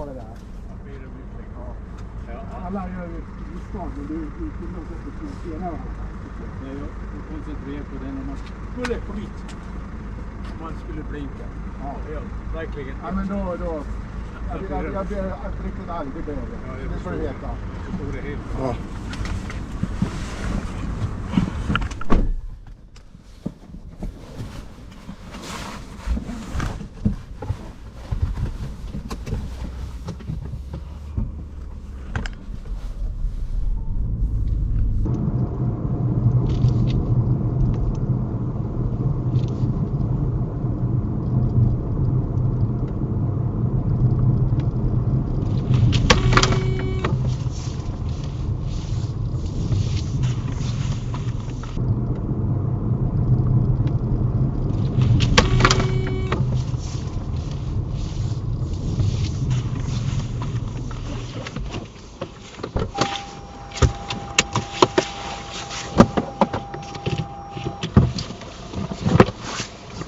var det där. Alla gör ju misstag, men du kunde också inte senare. Jag koncentrerar på den om man skulle på mitt. Om man skulle blinka. Ja, verkligen. Ja, men då. Jag blir riktigt arg, det blir jag. Det får du veta. Jag förstår det helt. Ja.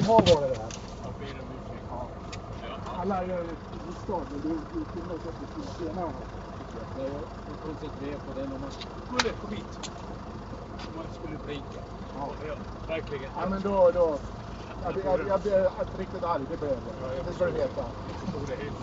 Vad var det där? Alla gör ju misstag, men du kunde också inte senare. Jag koncentrerar på den om man skulle på mitt. Om man skulle blinka. Ja, verkligen. Ja, men då. Jag blir riktigt arg, det blir jag. Det får du veta. Jag förstår det helt.